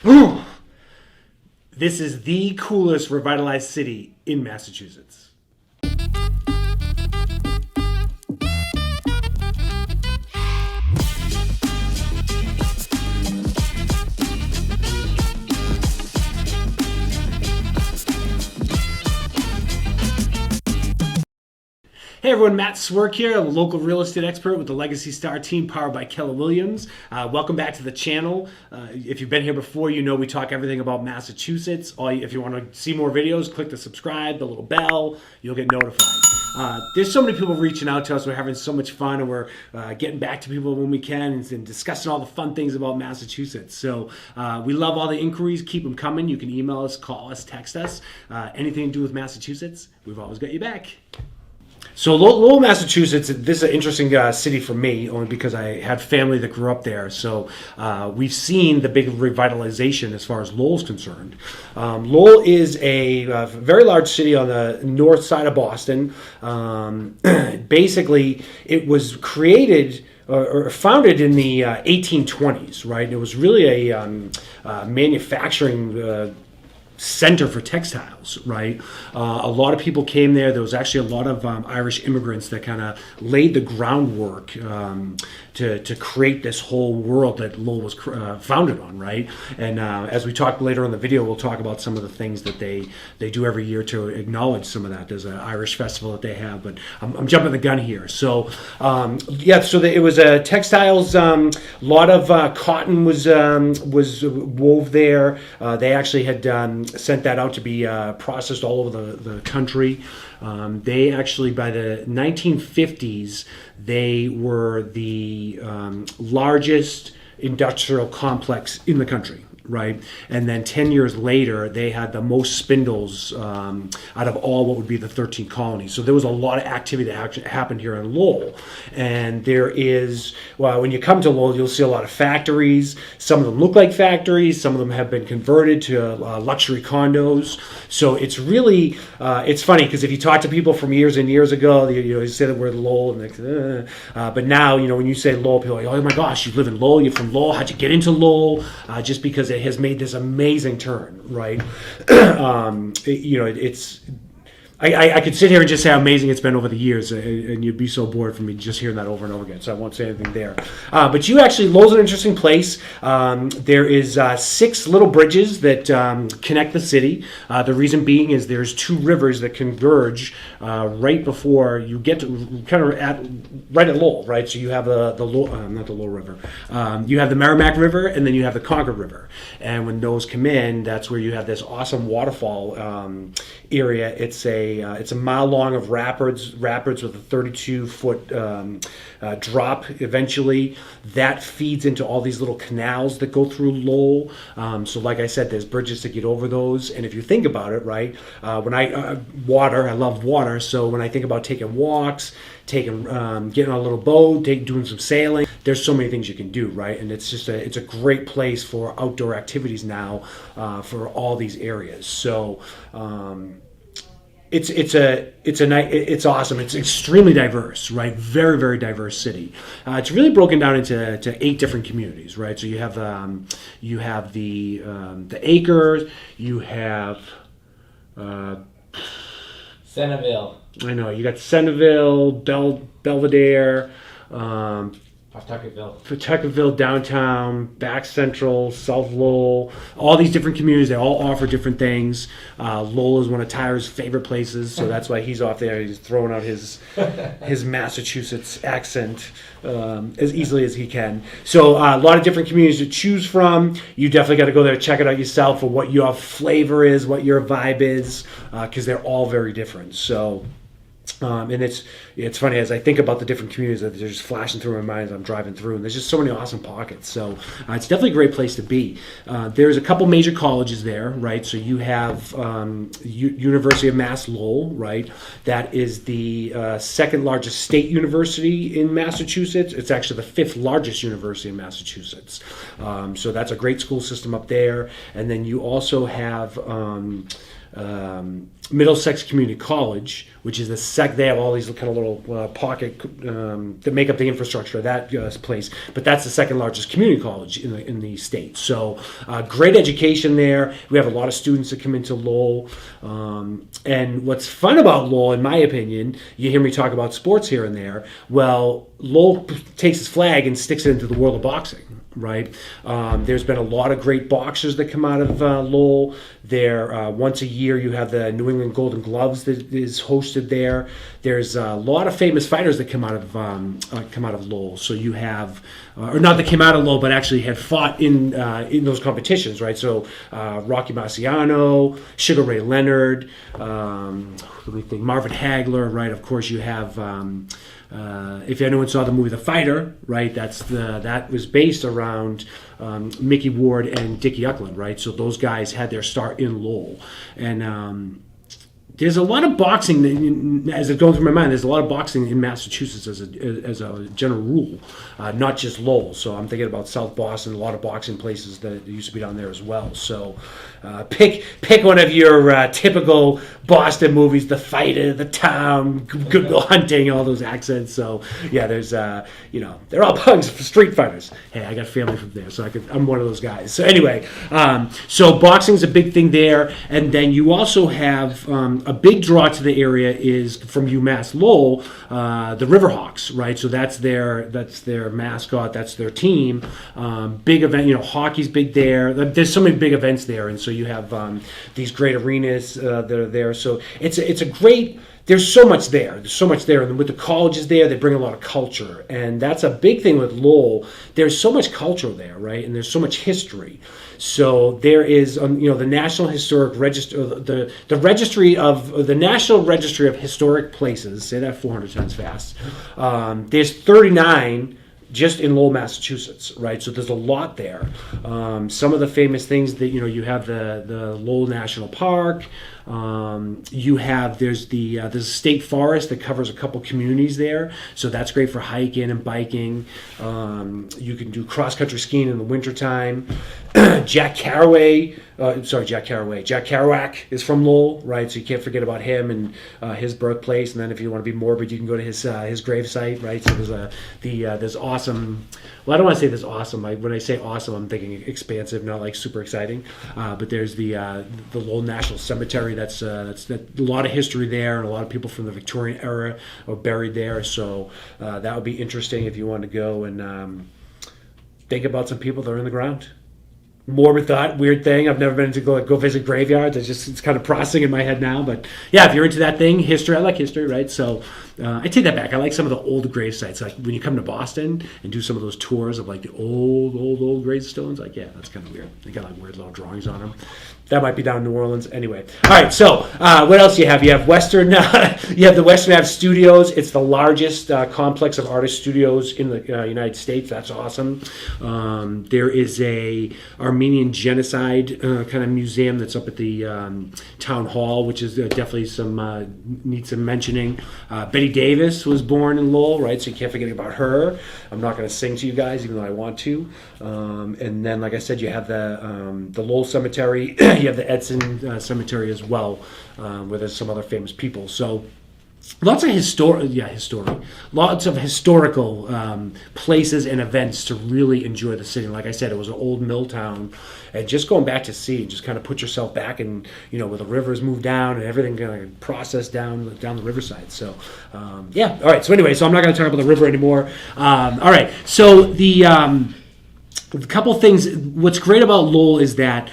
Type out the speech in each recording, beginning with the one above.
This is the coolest revitalized city in Massachusetts. Hey everyone, Matt Swierk here, a local real estate expert with the Legacy Star team powered by Keller Williams. Welcome back to the channel. If you've been here before, you know we talk everything about Massachusetts. If you want to see more videos, click the subscribe, the little bell, you'll get notified. There's so many people reaching out to us. We're having so much fun, and we're getting back to people when we can and discussing all the fun things about Massachusetts. So we love all the inquiries. Keep them coming. You can email us, call us, text us. Anything to do with Massachusetts, we've always got you back. So Lowell, Massachusetts, this is an interesting city for me, only because I had family that grew up there. So we've seen the big revitalization as far as Lowell's concerned. Lowell is a very large city on the north side of Boston. Basically, it was created or founded in the 1820s, right? It was really a manufacturing center for textiles, right? A lot of people came there. There was actually a lot of Irish immigrants that kind of laid the groundwork to create this whole world that Lowell was founded on, right? And as we talk later in the video, we'll talk about some of the things that they do every year to acknowledge some of that. There's an Irish festival that they have, but I'm jumping the gun here. So it was a textiles. A lot of cotton was wove there. They actually had sent that out to be processed all over the country. They actually, by the 1950s, they were the largest industrial complex in the country, right? And then 10 years later, they had the most spindles out of all what would be the 13 colonies. So there was a lot of activity that happened here in Lowell. And there is, well, when you come to Lowell, you'll see a lot of factories. Some of them look like factories. Some of them have been converted to luxury condos. So it's really, it's funny because if you talk to people from years and years ago, you say the word Lowell, and but now, when you say Lowell, people are like, oh my gosh, you live in Lowell, you're from Lowell, how'd you get into Lowell? Just because it has made this amazing turn, right? I could sit here and just say how amazing it's been over the years, and you'd be so bored from me just hearing that over and over again, so I won't say anything there. But Lowell's an interesting place. There is 6 little bridges that connect the city. The reason being is there's 2 rivers that converge right before you get to right at Lowell, right? So you have not the Lowell River. You have the Merrimack River, and then you have the Concord River. And when those come in, that's where you have this awesome waterfall area. It's a mile long of rapids with a 32-foot drop eventually. That feeds into all these little canals that go through Lowell. So like I said, there's bridges to get over those. And if you think about it, right, when I love water. So when I think about taking walks, getting on a little boat, doing some sailing, there's so many things you can do, right? And it's just it's a great place for outdoor activities now for all these areas. So it's awesome. It's extremely diverse, right? Very, very diverse city. It's really broken down into 8 different communities, right? So you have the Acres, you have Centerville. I know you got Centerville, Belvedere, Pawtuckettville, downtown, Back Central, South Lowell, all these different communities. They all offer different things. Lowell is one of Tyler's favorite places, so that's why he's off there. He's throwing out his Massachusetts accent as easily as he can. So a lot of different communities to choose from. You definitely got to go there, check it out yourself for what your flavor is, what your vibe is, because they're all very different. So. And it's funny as I think about the different communities that they're just flashing through my mind as I'm driving through, and there's just so many awesome pockets. So it's definitely a great place to be. There's a couple major colleges there, right? So you have University of Mass Lowell, right? That is the second largest state university in Massachusetts. It's actually the 5th largest university in Massachusetts. So that's a great school system up there. And then you also have Middlesex Community College, which is they have all these kind of little pocket that make up the infrastructure of that place. But that's the second largest community college in the state. So great education there. We have a lot of students that come into Lowell. And what's fun about Lowell, in my opinion, you hear me talk about sports here and there. Well, Lowell takes its flag and sticks it into the world of boxing. Right. There's been a lot of great boxers that come out of Lowell. There, once a year, you have the New England Golden Gloves that is hosted there. There's a lot of famous fighters that come out of Lowell. So you have, or not that came out of Lowell, but actually had fought in those competitions. Right. So Rocky Marciano, Sugar Ray Leonard, let me think, Marvin Hagler. Right. Of course, you have. If anyone saw the movie The Fighter, right, that was based around Mickey Ward and Dickie Uckland, right? So those guys had their start in Lowell. And there's a lot of boxing, as it's going through my mind, there's a lot of boxing in Massachusetts as a general rule, not just Lowell. So I'm thinking about South Boston, a lot of boxing places that used to be down there as well. So pick one of your typical Boston movies, The Fighter, The Town, Good Will Hunting, all those accents. So yeah, there's they're all pugs for street fighters. Hey, I got family from there, so I'm one of those guys. So anyway, so boxing's a big thing there, and then you also have a big draw to the area is from UMass Lowell, the Riverhawks, right? So that's their mascot, that's their team. Big event, hockey's big there. There's so many big events there, and so you have these great arenas that are there. So it's a great. There's so much there. And with the colleges there, they bring a lot of culture. And that's a big thing with Lowell. There's so much culture there, right? And there's so much history. So there is, the National Historic Register, the registry of the National Registry of Historic Places. Say that 400 times fast. There's 39 just in Lowell, Massachusetts, right? So there's a lot there. Some of the famous things that you have the Lowell National Park. There's a state forest that covers a couple communities there, so that's great for hiking and biking. You can do cross-country skiing in the wintertime. Jack Kerouac is from Lowell, right? So you can't forget about him and his birthplace. And then if you want to be morbid, you can go to his gravesite, right? So there's awesome. Well, I don't want to say there's awesome. When I say awesome, I'm thinking expansive, not like super exciting. But there's the Lowell National Cemetery. That's a lot of history there, and a lot of people from the Victorian era are buried there. So that would be interesting if you want to go and think about some people that are in the ground. Morbid thought, weird thing. I've never been to go visit graveyards. It's kind of processing in my head now. But yeah, if you're into that thing, history, I like history, right? So I take that back. I like some of the old grave sites. Like when you come to Boston and do some of those tours of like the old gravestones, like, yeah, that's kind of weird. They got like weird little drawings on them. That might be down in New Orleans. Anyway. All right, so what else do you have? You have Western. You have the Western Ave Studios. It's the largest complex of artist studios in the United States. That's awesome. There is a Armenian genocide kind of museum that's up at the town hall, which is definitely needs some mentioning. Betty Davis was born in Lowell, right? So you can't forget about her. I'm not going to sing to you guys, even though I want to. And then, like I said, you have the Lowell Cemetery. You have the Edson Cemetery as well, where there's some other famous people. So lots of lots of historical places and events to really enjoy the city. Like I said, it was an old mill town, and just going back to see, just kind of put yourself back in, where the rivers move down and everything kind of processed down the riverside. So yeah, all right. So anyway, I'm not going to talk about the river anymore. All right. So a couple things. What's great about Lowell is that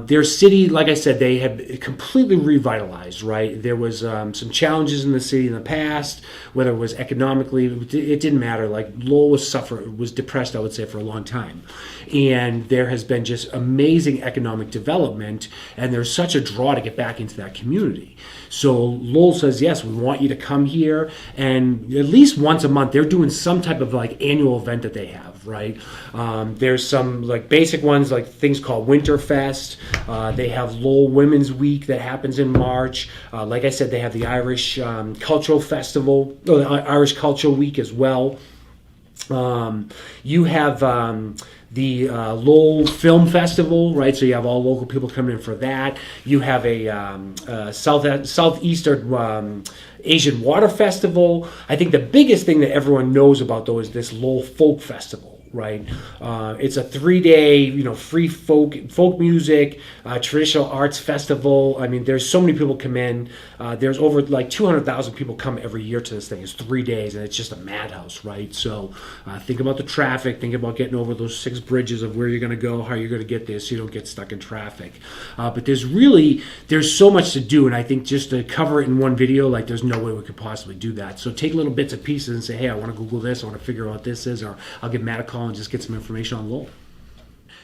their city, like I said, they have completely revitalized, right? There was some challenges in the city in the past, whether it was economically, it didn't matter. Like Lowell was depressed, I would say, for a long time. And there has been just amazing economic development, and there's such a draw to get back into that community. So Lowell says, yes, we want you to come here, and at least once a month, they're doing some type of like annual event that they have, right? There's some like basic ones, like things called Winterfest. They have Lowell Women's Week that happens in March. Like I said, they have the Irish Cultural Festival, or the Irish Cultural Week as well. You have the Lowell Film Festival, right? So you have all local people coming in for that. You have a Southeastern Asian Water Festival. I think the biggest thing that everyone knows about, though, is this Lowell Folk Festival. Right, it's a 3-day, free folk music, traditional arts festival. I mean, there's so many people come in. There's over like 200,000 people come every year to this thing. It's 3 days, and it's just a madhouse, right? So think about the traffic. Think about getting over those 6 bridges of where you're going to go, how you're going to get there, so you don't get stuck in traffic. But there's so much to do, and I think just to cover it in one video, like there's no way we could possibly do that. So take little bits and pieces and say, hey, I want to Google this. I want to figure out what this is, or I'll give Matt a call and just get some information on Lowell.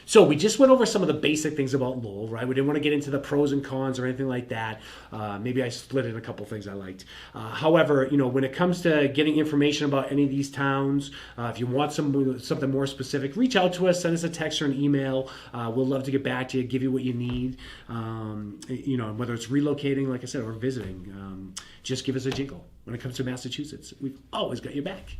So we just went over some of the basic things about Lowell, right? We didn't want to get into the pros and cons or anything like that. Maybe I split in a couple things I liked. However, when it comes to getting information about any of these towns, if you want something more specific, reach out to us, send us a text or an email. We'll love to get back to you, give you what you need. Whether it's relocating, like I said, or visiting, just give us a jingle. When it comes to Massachusetts, we've always got your back.